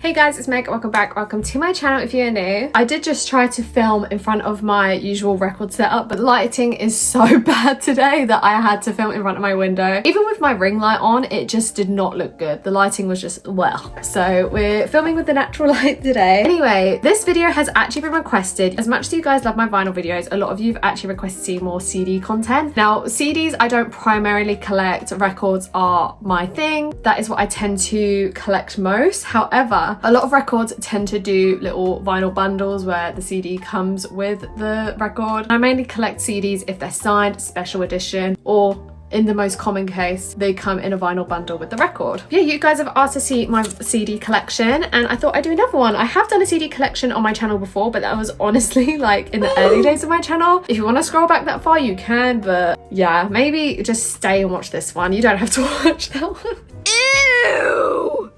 Hey guys, it's Meg. Welcome back. Welcome to my channel if you're new. I did just try to film in front of my usual record setup, but the lighting is so bad today that I had to film in front of my window. Even with my ring light on, it just did not look good. The lighting was just, well. So we're filming with the natural light today. Anyway, this video has actually been requested. As much as you guys love my vinyl videos, a lot of you have actually requested to see more CD content. Now, CDs I don't primarily collect. Records are my thing. That is what I tend to collect most. However, a lot of records tend to do little vinyl bundles where the CD comes with the record. I mainly collect CDs if they're signed, special edition, or in the most common case, they come in a vinyl bundle with the record. Yeah, you guys have asked to see my CD collection and I thought I'd do another one. I have done a CD collection on my channel before, but that was honestly like in the early days of my channel. If you want to scroll back that far, you can, but yeah, maybe just stay and watch this one. You don't have to watch that one. Ew!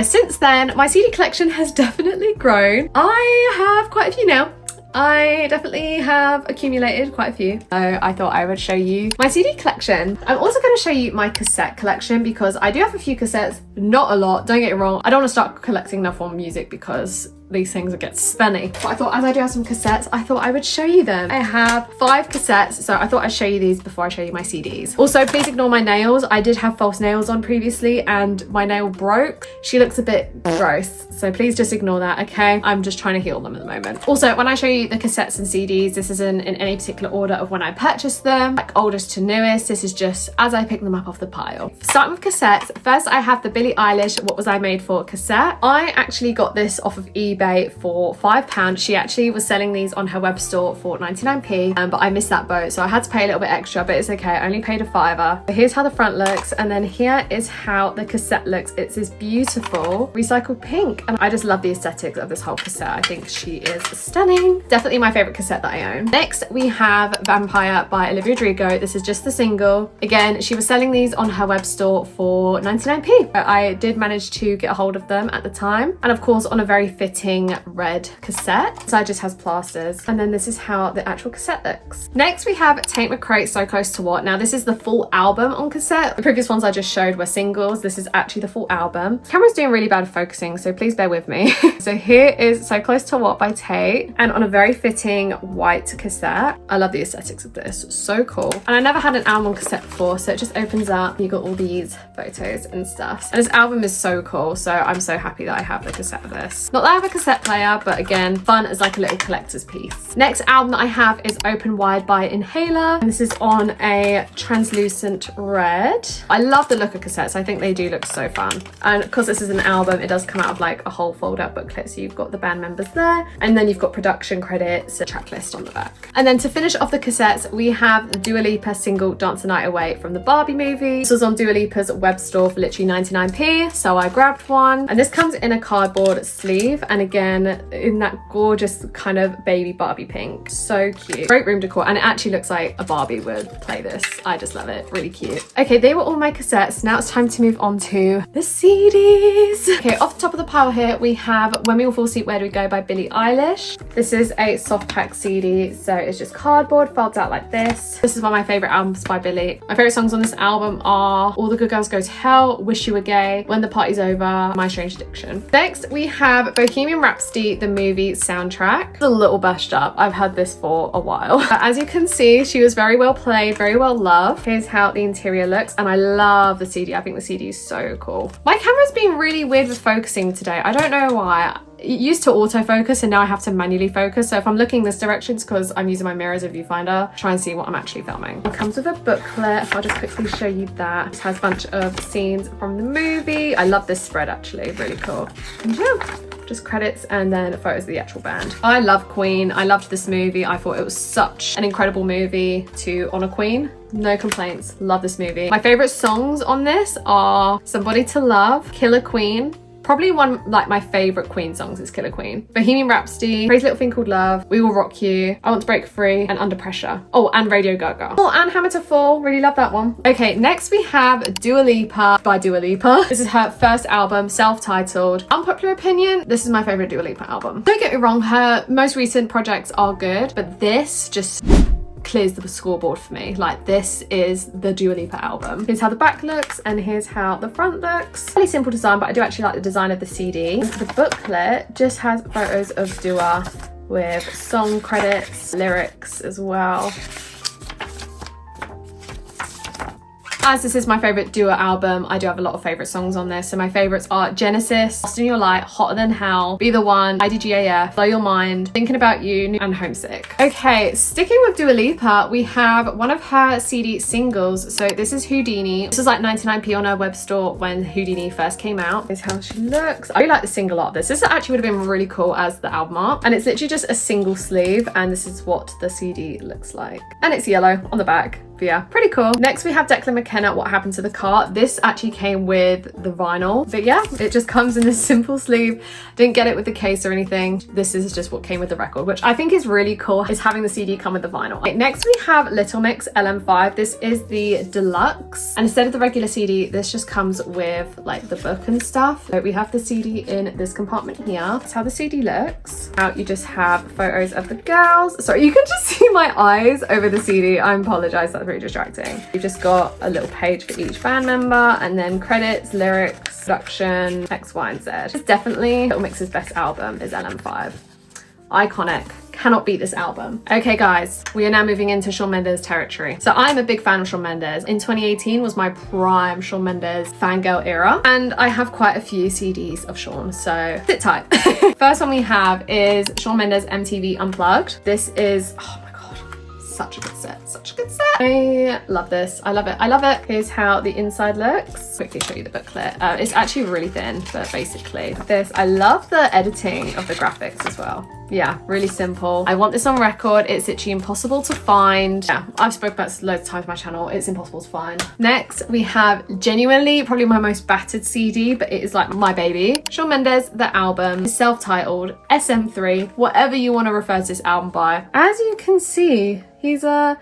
Since then, my CD collection has definitely grown. I have quite a few now. I definitely have accumulated quite a few. So I thought I would show you my CD collection. I'm also going to show you my cassette collection because I do have a few cassettes, not a lot, don't get it wrong. I don't want to start collecting enough on music because these things get spenny. But I thought as I do have some cassettes, I thought I would show you them. I have 5 cassettes, so I thought I'd show you these before I show you my CDs. Also, please ignore my nails. I did have false nails on previously and my nail broke. She looks a bit gross, so please just ignore that, okay? I'm just trying to heal them at the moment. Also, when I show you the cassettes and CDs, this isn't in any particular order of when I purchased them, like oldest to newest. This is just as I pick them up off the pile. Starting with cassettes, first I have the Billie Eilish What Was I Made For cassette. I actually got this off of eBay for £5. She actually was selling these on her web store for 99p, but I missed that boat, so I had to pay a little bit extra, but it's okay. I only paid a £5. So here's how the front looks, and then here is how the cassette looks. It's this beautiful recycled pink, and I just love the aesthetics of this whole cassette. I think she is stunning. Definitely my favorite cassette that I own. Next, we have Vampire by Olivia Rodrigo. This is just the single. Again, she was selling these on her web store for 99p. I did manage to get a hold of them at the time, and of course on a very fitting red cassette. So it just has plasters, and then this is how the actual cassette looks. Next, we have Tate McRae's So Close to What. Now this is the full album on cassette. The previous ones I just showed were singles. This is actually the full album. Camera's doing really bad focusing, so please bear with me. So here is So Close to What by Tate, and on a very fitting white cassette. I love the aesthetics of this, so cool. And I never had an album on cassette before, so it just opens up. You got all these photos and stuff. And this album is so cool, so I'm so happy that I have the cassette of this. Not that I have a cassette player, but again, fun as like a little collector's piece. Next album that I have is Open Wide by Inhaler, and this is on a translucent red. I love the look of cassettes. I think they do look so fun, and because this is an album, it does come out of like a whole fold-out booklet, so you've got the band members there, and then you've got production credits, a track list on the back. And then to finish off the cassettes, we have the Dua Lipa single Dance the Night Away from the Barbie movie. This was on Dua Lipa's web store for literally 99p, so I grabbed one, and this comes in a cardboard sleeve, and again in that gorgeous kind of baby Barbie pink. So cute. Great room decor, and it actually looks like a Barbie would play this. I just love it. Really cute. Okay, they were all my cassettes. Now it's time to move on to the CDs. Okay, off the top of the pile here we have When We All Fall Asleep Where Do We Go by Billie Eilish. This is a soft pack CD, so it's just cardboard, folds out like this. This is one of my favorite albums by Billie. My favorite songs on this album are All the Good Girls Go to Hell, Wish You Were Gay, When the Party's Over, My Strange Addiction. Next we have Bohemian Rhapsody, the movie soundtrack. It's a little bashed up. I've had this for a while. But as you can see, she was very well played, very well loved. Here's how the interior looks, and I love the CD. I think the CD is so cool. My camera's been really weird with focusing today. I don't know why. It used to autofocus and now I have to manually focus. So if I'm looking this direction, it's because I'm using my mirror as a viewfinder, try and see what I'm actually filming. It comes with a booklet. I'll just quickly show you that. It has a bunch of scenes from the movie. I love this spread actually, really cool. And yeah, just credits and then photos of the actual band. I love Queen. I loved this movie. I thought it was such an incredible movie to honor Queen. No complaints. Love this movie. My favorite songs on this are Somebody to Love, Killer Queen. Probably one like my favorite Queen songs is Killer Queen. Bohemian Rhapsody, Crazy Little Thing Called Love, We Will Rock You, I Want to Break Free, and Under Pressure. Oh, and Radio Gaga. Oh, and Hammer to Fall. Really love that one. Okay, next we have Dua Lipa by Dua Lipa. This is her first album, self-titled. Unpopular opinion, this is my favorite Dua Lipa album. Don't get me wrong, her most recent projects are good, but this just clears the scoreboard for me. Like, this is the Dua Lipa album. Here's how the back looks and here's how the front looks. Really simple design, but I do actually like the design of the CD. The booklet just has photos of Dua with song credits, lyrics as well. As this is my favourite Dua album, I do have a lot of favourite songs on this. So my favourites are Genesis, Lost in Your Light, Hotter Than Hell, Be The One, IDGAF, Blow Your Mind, Thinking About You, and Homesick. Okay, sticking with Dua Lipa, we have one of her CD singles. So this is Houdini. This was like 99p on her web store when Houdini first came out. Here's how she looks. I really like the single art of this. This actually would have been really cool as the album art. And it's literally just a single sleeve, and this is what the CD looks like. And it's yellow on the back. But yeah, pretty cool. Next we have Declan McKenna, What Happened to the Car. This actually came with the vinyl, but yeah, it just comes in this simple sleeve. Didn't get it with the case or anything. This is just what came with the record, which I think is really cool, is having the CD come with the vinyl. Okay, next we have Little Mix LM5. This is the deluxe, and instead of the regular CD, this just comes with like the book and stuff. So we have the CD in this compartment here. That's how the CD looks. Out you just have photos of the girls. Sorry, you can just see my eyes over the CD. I apologize, that's really distracting. You've just got a little page for each band member, and then credits, lyrics, production, X, Y, and Z. It's definitely Little Mix's best album is LM5. Iconic. Cannot beat this album. Okay guys, we are now moving into Shawn Mendes territory. So I'm a big fan of Shawn Mendes. In 2018 was my prime Shawn Mendes fangirl era, and I have quite a few CDs of Shawn, so sit tight. First one we have is Shawn Mendes MTV Unplugged. This is, oh my god, such a good set, such a good set. I love this, I love it, I love it. Here's how the inside looks. Quickly show you the booklet. It's actually really thin, but basically this. I love the editing of the graphics as well. Yeah, really simple. I want this on record. It's literally impossible to find. Yeah, I've spoken about this loads of times on my channel. It's impossible to find. Next, we have genuinely probably my most battered CD, but it is like my baby. Shawn Mendes, the album, self-titled, SM3, whatever you want to refer to this album by. As you can see, he's a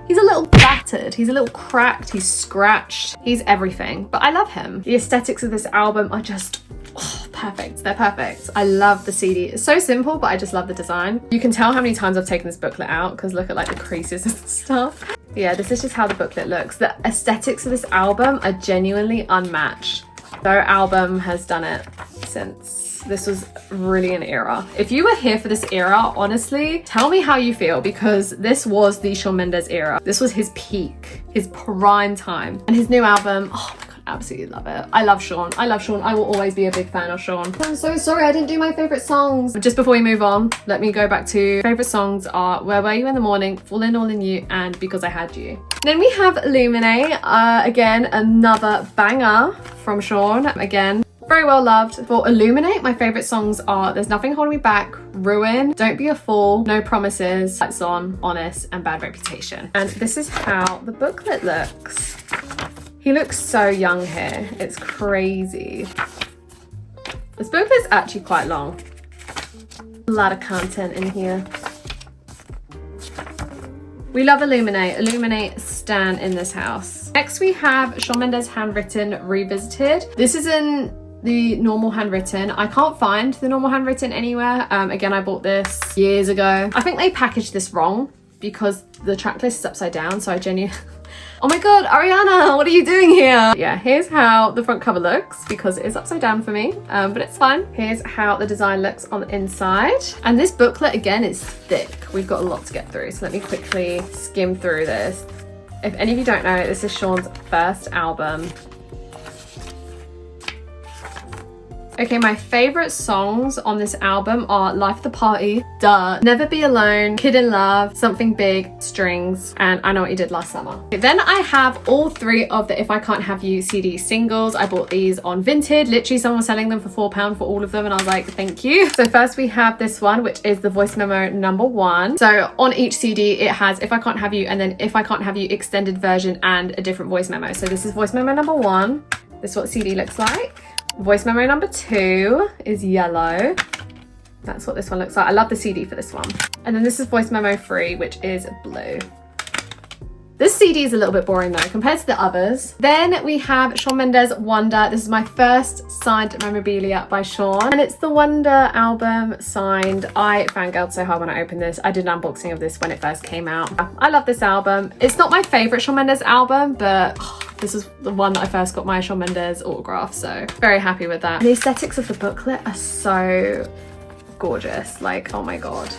little battered, he's a little cracked, he's scratched, he's everything, but I love him. The aesthetics of this album are just perfect. They're perfect. I love the CD. It's so simple, but I just love the design. You can tell how many times I've taken this booklet out because look at like the creases and stuff. Yeah, this is just how the booklet looks. The aesthetics of this album are genuinely unmatched. No album has done it since. This was really an era. If you were here for this era, honestly, tell me how you feel, because this was the Shawn Mendes era. This was his peak, his prime time. And his new album, oh my god, absolutely love it. I love Shawn. I love Shawn. I will always be a big fan of Shawn. I'm so sorry I didn't do my favorite songs. But just before we move on, let me go back to favorite songs are Where Were You in the Morning, Falling All in You, and Because I Had You. Then we have Illuminate. Again, another banger from Shawn. Again, very well loved. For Illuminate, my favorite songs are There's Nothing Holding Me Back, Ruin, Don't Be a Fool, No Promises, Lights On, Honest, and Bad Reputation. And this is how the booklet looks. He looks so young here. It's crazy. This booklet's actually quite long. A lot of content in here. We love Illuminate. Illuminate stan in this house. Next we have Shawn Mendes Handwritten Revisited. This is in the normal handwritten. I can't find the normal handwritten anywhere. Again, I bought this years ago. I think they packaged this wrong because the track list is upside down, so I genuinely oh my god, Ariana, what are you doing here? Yeah, here's how the front cover looks because it is upside down for me, but it's fine. Here's how the design looks on the inside. And this booklet, again, is thick. We've got a lot to get through, so let me quickly skim through this. If any of you don't know, this is Shawn's first album. Okay, my favorite songs on this album are Life of the Party, Duh, Never Be Alone, Kid in Love, Something Big, Strings, and I Know What You Did Last Summer. Then I have all three of the If I Can't Have You CD singles. I bought these on Vinted. Literally, someone was selling them for £4 for all of them, and I was like, thank you. So first we have this one, which is the voice memo #1. So on each CD, it has If I Can't Have You, and then If I Can't Have You extended version and a different voice memo. So this is voice memo #1. This is what the CD looks like. Voice memo #2 is yellow. That's what this one looks like. I love the CD for this one. And then this is voice memo 3, which is blue. This CD is a little bit boring though compared to the others. Then we have Shawn Mendes Wonder. This is my first signed memorabilia by Shawn, and it's the Wonder album signed. I fangirled so hard when I opened this. I did an unboxing of this when it first came out. I love this album. It's not my favorite Shawn Mendes album, but this is the one that I first got my Shawn Mendes autograph, so very happy with that. The aesthetics of the booklet are so gorgeous, like, oh my god.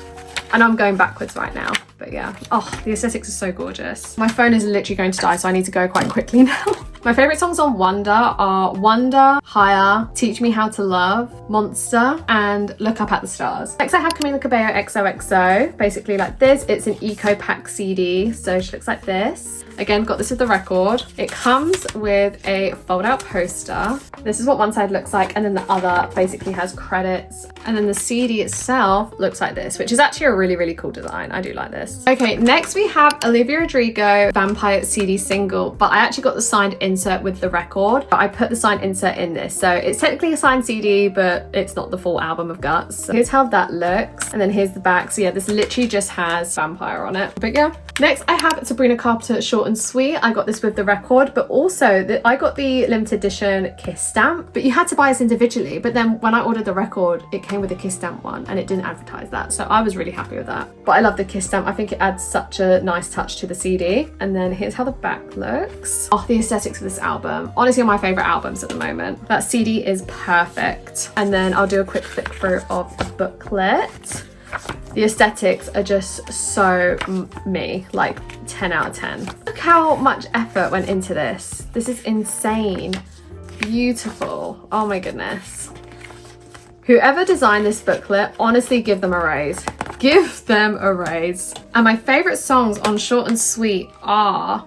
And I'm going backwards right now, but yeah. Oh, the aesthetics are so gorgeous. My phone is literally going to die, so I need to go quite quickly now. My favorite songs on Wonder are Wonder, Higher, Teach Me How to Love, Monster, and Look Up at the Stars. Next I have Camila Cabello XOXO, basically like this. It's an Eco Pack CD, so she looks like this. Again, got this with the record. It comes with a fold out poster. This is what one side looks like, and then the other basically has credits. And then the CD itself looks like this, which is actually a really, really cool design. I do like this. Okay, next we have Olivia Rodrigo Vampire CD single, but I actually got the signed insert with the record. I put the signed insert in this. So it's technically a signed CD, but it's not the full album of guts. So here's how that looks. And then here's the back. So yeah, this literally just has Vampire on it. But yeah. Next I have Sabrina Carpenter Short and Sweet. I got this with the record, but also I got the limited edition Kiss stamp, but you had to buy this individually. But then when I ordered the record, it came with a Kiss stamp one and it didn't advertise that. So I was really happy with that. But I love the Kiss stamp. I think it adds such a nice touch to the CD. And then here's how the back looks. Oh, the aesthetics of this album. Honestly, my favorite albums at the moment. That CD is perfect. And then I'll do a quick flick through of the booklet. The aesthetics are just so me, like 10 out of 10. Look how much effort went into this. This is insane. Beautiful. Oh my goodness. Whoever designed this booklet, honestly, give them a raise. Give them a raise. And my favorite songs on Short and Sweet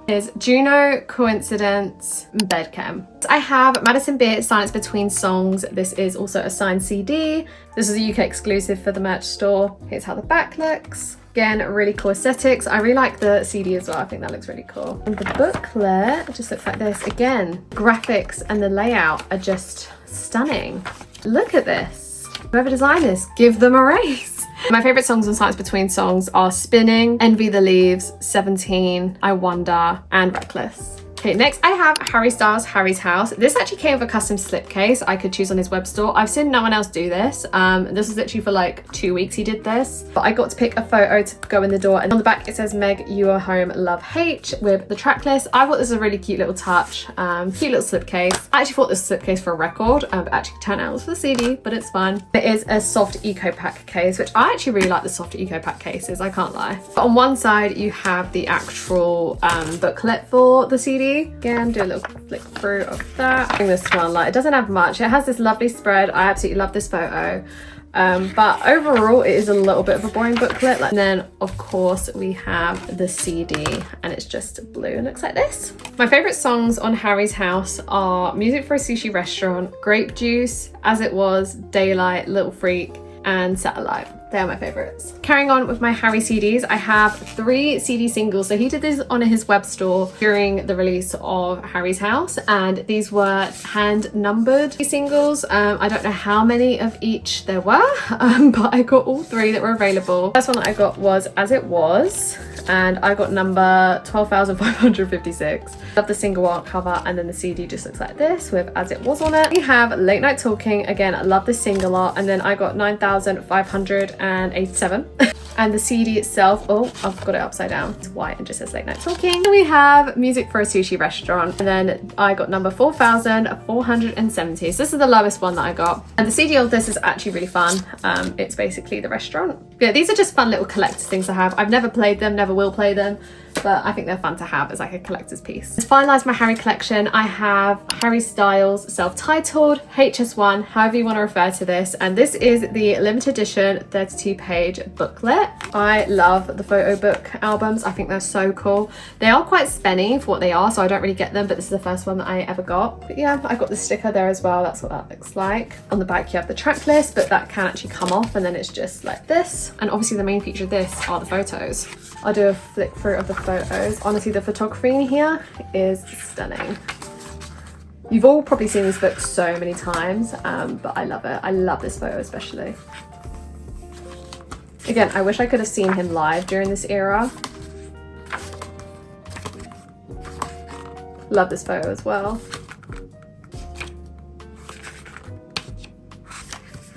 is Juno, Coincidence, and Bedchem. I have Madison Beer, Silence Between Songs. This is also a signed CD. This is a UK exclusive for the merch store. Here's how the back looks. Again, really cool aesthetics. I really like the CD as well. I think that looks really cool. And the booklet just looks like this. Again, graphics and the layout are just stunning. Look at this. Whoever designed this, give them a raise. My favorite songs on Silence Between Songs are Spinning, Envy the Leaves, 17, I Wonder, and Reckless. Okay, next I have Harry Styles' Harry's House. This actually came with a custom slipcase I could choose on his web store. I've seen no one else do this. This was literally for like 2 weeks he did this. But I got to pick a photo to go in the door. And on the back it says, Meg, you are home, love H, with the track list. I thought this was a really cute little touch. Cute little slipcase. I actually thought this was a slipcase for a record, but actually turned out it was for the CD, but it's fine. It is a soft Eco Pack case, which I actually really like the soft Eco Pack cases, I can't lie. But on one side you have the actual booklet for the CD. Again, do a little flick through of that. Bring this one, like, it doesn't have much. It has this lovely spread. I absolutely love this photo. But overall it is a little bit of a boring booklet. And then of course we have the CD, and it's just blue and looks like this. My favorite songs on Harry's House are Music for a Sushi Restaurant, Grape Juice, As It Was, Daylight, Little Freak, and Satellite. They are my favorites. Carrying on with my Harry CDs, I have 3 CD singles. So he did this on his web store during the release of Harry's House, and these were hand numbered singles. I don't know how many of each there were, but I got all 3 that were available. The first one that I got was As It Was, and I got number 12,556. Love the single art cover, and then the CD just looks like this with As It Was on it. We have Late Night Talking. Again, I love the single art, and then I got 9,587. And the CD itself, oh, I've got it upside down. It's white and just says Late Night Talking. Then we have Music for a Sushi Restaurant, and then I got number 4,470. So this is the lowest one that I got. And the CD of this is actually really fun. It's basically the restaurant. Yeah, these are just fun little collector's things to have. I've never played them, never will play them, but I think they're fun to have as like a collector's piece. To finalize my Harry collection, I have Harry Styles self-titled, HS1, however you want to refer to this, and this is the limited edition 32-page booklet. I love the photo book albums. I think they're so cool. They are quite spenny for what they are, so I don't really get them, but this is the first one that I ever got. But yeah, I got the sticker there as well. That's what that looks like. On the back you have the track list, but that can actually come off, and then it's just like this. And obviously the main feature of this are the photos. I'll do a flick through of the photos. Honestly, the photography in here is stunning. You've all probably seen this book so many times, but I love it. I love this photo especially. Again, I wish I could have seen him live during this era. Love this photo as well.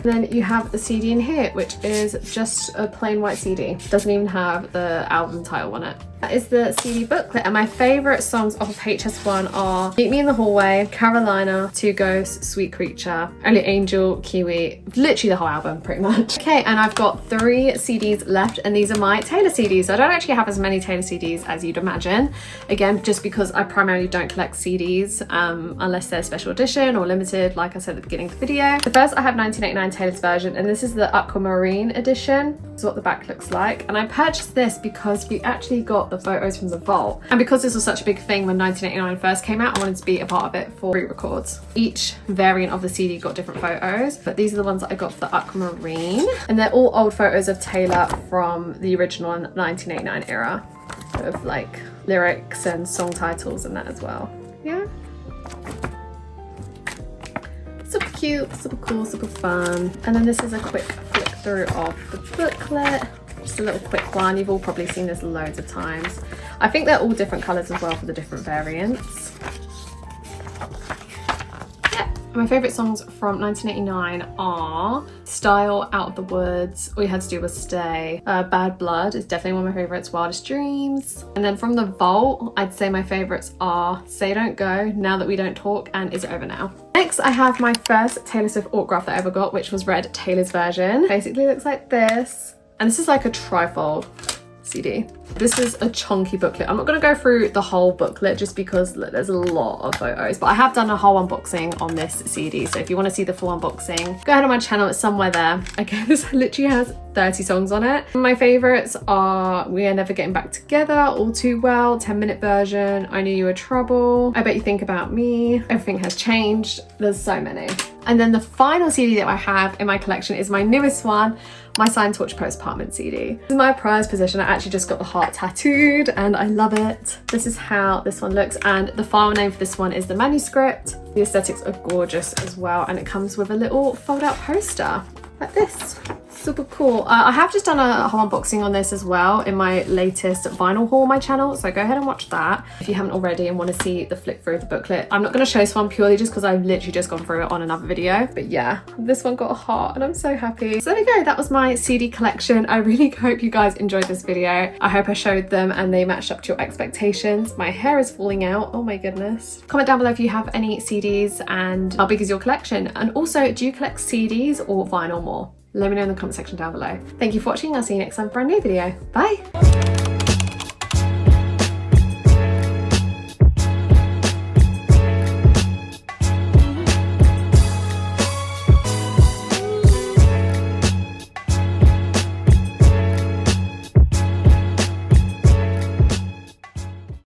And then you have the CD in here, which is just a plain white CD. Doesn't even have the album title on it. That is the CD booklet, and my favourite songs off of HS1 are Meet Me in the Hallway, Carolina, Two Ghosts, Sweet Creature, Only Angel, Kiwi, literally the whole album pretty much. Okay, and I've got 3 CDs left, and these are my Taylor CDs. So I don't actually have as many Taylor CDs as you'd imagine. Again, just because I primarily don't collect CDs unless they're special edition or limited, like I said at the beginning of the video. So first I have 1989 Taylor's version, and this is the Aquamarine edition. This is what the back looks like. And I purchased this because we actually got the photos from the vault, and because this was such a big thing when 1989 first came out, I wanted to be a part of it for re-records. Each variant of the CD got different photos, but these are the ones that I got for the Aquamarine, and they're all old photos of Taylor from the original 1989 era, of like lyrics and song titles and that as well. Yeah, super cute, super cool, super fun. And then this is a quick flick through of the booklet. Just a little quick one. You've all probably seen this loads of times. I think they're all different colours as well for the different variants. Yeah. My favourite songs from 1989 are Style, Out of the Woods, All You Had to Do Was Stay, Bad Blood is definitely one of my favourites, Wildest Dreams. And then from the vault, I'd say my favourites are Say Don't Go, Now That We Don't Talk, and Is It Over Now. Next, I have my first Taylor Swift autograph that I ever got, which was Red, Taylor's version. Basically looks like this. And this is like a trifold CD. This is a chunky booklet. I'm not going to go through the whole booklet just because look, there's a lot of photos, but I have done a whole unboxing on this CD. So if you want to see the full unboxing, go ahead on my channel, it's somewhere there. Okay, this literally has 30 songs on it. My favorites are We Are Never Getting Back Together, All Too Well, 10-minute version, I Knew You Were Trouble, I Bet You Think About Me, Everything Has Changed. There's so many. And then the final CD that I have in my collection is my newest one, my Signed Torch Postpartment CD. This is my prized possession. I actually just got the heart tattooed and I love it. This is how this one looks, and the file name for this one is The Manuscript. The aesthetics are gorgeous as well, and it comes with a little fold out poster like this. Super cool. I have just done a whole unboxing on this as well in my latest vinyl haul on my channel, so go ahead and watch that if you haven't already and want to see the flick through of the booklet. I'm not going to show this one purely just because I've literally just gone through it on another video, but yeah, this one got a heart and I'm so happy. So there we go, that was my CD collection. I really hope you guys enjoyed this video. I hope I showed them and they matched up to your expectations. My hair is falling out, oh my goodness. Comment down below if you have any CDs and how big is your collection, and also do you collect CDs or vinyl more? Let me know in the comment section down below. Thank you for watching. I'll see you next time for a brand new video. Bye.